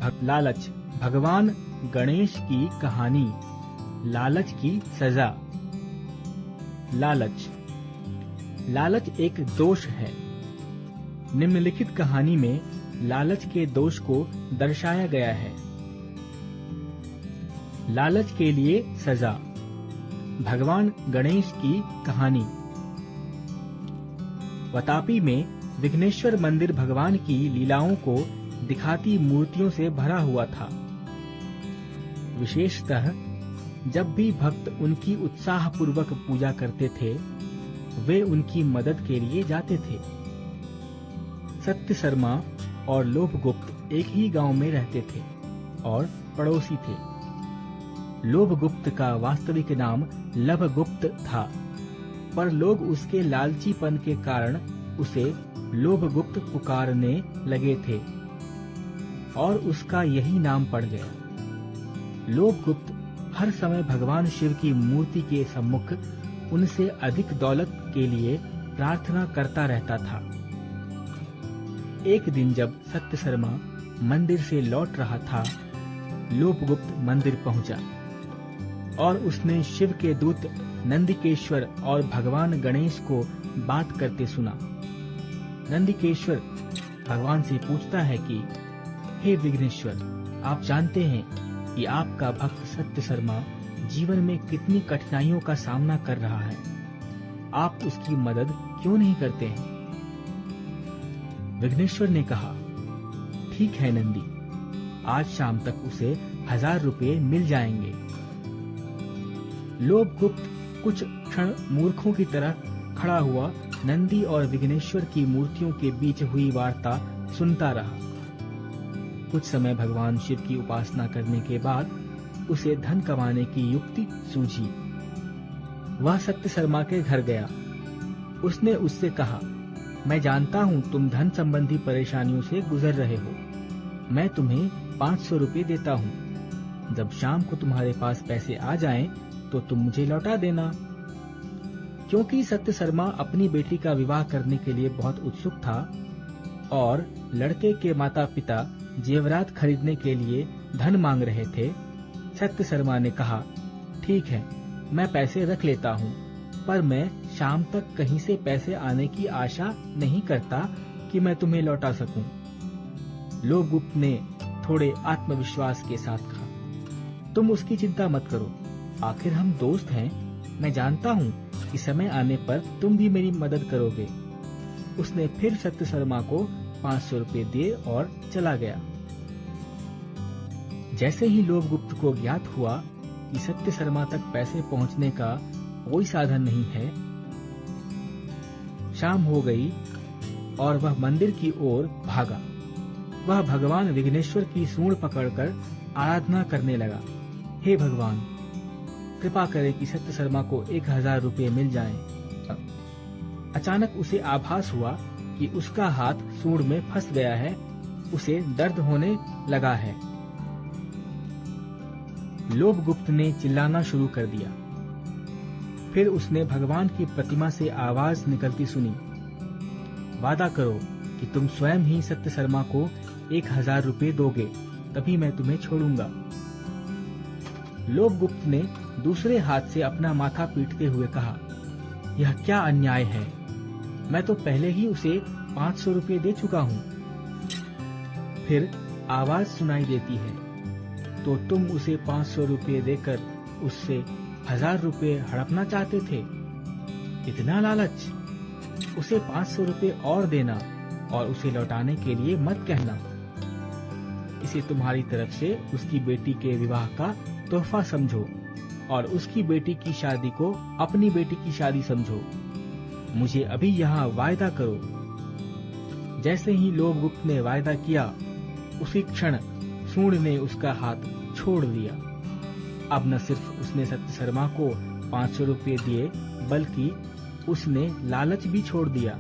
लालच। भगवान गणेश की कहानी, लालच की सजा। लालच एक दोष है। निम्नलिखित कहानी में लालच के दोष को दर्शाया गया है। लालच के लिए सजा। भगवान गणेश की कहानी। वातापी में विघ्नेश्वर मंदिर भगवान की लीलाओं को दिखाती मूर्तियों से भरा हुआ था। विशेषतः जब भी भक्त उनकी उत्साहपूर्वक पूजा करते थे, वे उनकी मदद के लिए जाते थे। सत्य शर्मा और लोभगुप्त एक ही गांव में रहते थे और पड़ोसी थे। लोभगुप्त का वास्तविक नाम लभगुप्त था, पर लोग उसके लालचीपन के कारण उसे लोभगुप्त पुकारने लगे थे और उसका यही नाम पड़ गया। लोभगुप्त हर समय भगवान शिव की मूर्ति के सम्मुख उनसे अधिक दौलत के लिए प्रार्थना करता रहता था। एक दिन जब सत्य शर्मा मंदिर से लौट रहा था, लोभगुप्त मंदिर पहुंचा और उसने शिव के दूत नंदिकेश्वर और भगवान गणेश को बात करते सुना। नंदिकेश्वर भगवान से पूछता है कि हे विघ्नेश्वर, आप जानते हैं कि आपका भक्त सत्य शर्मा जीवन में कितनी कठिनाइयों का सामना कर रहा है। आप उसकी मदद क्यों नहीं करते हैं? विघ्नेश्वर ने कहा, ठीक है नंदी, आज शाम तक उसे 1000 रुपये मिल जाएंगे। लोभगुप्त कुछ क्षण मूर्खों की तरह खड़ा हुआ नंदी और विघ्नेश्वर की मूर्तियों के बीच हुई वार्ता सुनता रहा। कुछ समय भगवान शिव की उपासना करने के बाद उसे धन कमाने की युक्ति सूझी। वह सत्य शर्मा के घर गया। उसने उससे कहा, मैं जानता हूँ तुम धन संबंधी परेशानियों से गुजर रहे हो। मैं तुम्हें 500 रुपये देता हूँ। जब शाम को तुम्हारे पास पैसे आ जाएं, तो तुम मुझे लौटा देना। क्योंकि सत्य शर्मा अपनी बेटी का विवाह करने के लिए बहुत उत्सुक था और लड़के के माता पिता जेवरात खरीदने के लिए धन मांग रहे थे, सत्य शर्मा ने कहा, ठीक है, मैं पैसे रख लेता हूँ, पर मैं शाम तक कहीं से पैसे आने की आशा नहीं करता कि मैं तुम्हें लौटा सकूं। लोभगुप्त ने थोड़े आत्मविश्वास के साथ कहा, तुम उसकी चिंता मत करो, आखिर हम दोस्त हैं। मैं जानता हूँ कि समय आने पर तुम भी मेरी मदद करोगे। उसने फिर सत्य शर्मा को 500 रुपये दिए और चला गया। जैसे ही लोभगुप्त को ज्ञात हुआ कि सत्य शर्मा तक पैसे पहुंचने का कोई साधन नहीं है, शाम हो गई और वह मंदिर की ओर भागा। वह भगवान विघ्नेश्वर की सूंड पकड़कर आराधना करने लगा, हे भगवान, कृपा करें कि सत्य शर्मा को 1000 रुपये मिल जाएं। अचानक उसे आभास हुआ कि उसका हाथ सूंड में फंस गया है। उसे दर्द होने लगा है। लोभगुप्त ने चिल्लाना शुरू कर दिया। फिर उसने भगवान की प्रतिमा से आवाज निकलती सुनी, वादा करो कि तुम स्वयं ही सत्य शर्मा को 1000 रुपये दोगे, तभी मैं तुम्हें छोड़ूंगा। लोभगुप्त ने दूसरे हाथ से अपना माथा पीटते हुए कहा, यह क्या अन्याय है? मैं तो पहले ही उसे 500 रुपये दे चुका हूँ। फिर आवाज सुनाई देती है, तो तुम उसे 500 रुपये देकर उससे 1000 रुपये हड़पना चाहते थे? इतना लालच! उसे 500 रुपये और देना और उसे लौटाने के लिए मत कहना। इसे तुम्हारी तरफ से उसकी बेटी के विवाह का तोहफा समझो और उसकी बेटी की शादी को अपनी बेटी की शादी समझो। मुझे अभी यहाँ वायदा करो। जैसे ही लोभगुप्त ने वायदा किया, उसी क्षण सूंड ने उसका हाथ छोड़ दिया। अब न सिर्फ उसने सत्य शर्मा को 500 रुपये दिए, बल्कि उसने लालच भी छोड़ दिया।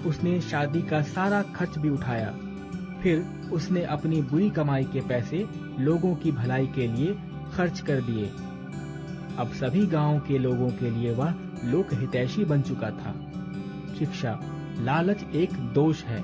उसने शादी का सारा खर्च भी उठाया। फिर उसने अपनी बुरी कमाई के पैसे लोगों की भलाई के लिए खर्च कर दिए। अब सभी गांव के लोगों के लिए वह लोक हितैषी बन चुका था। शिक्षा, लालच एक दोष है।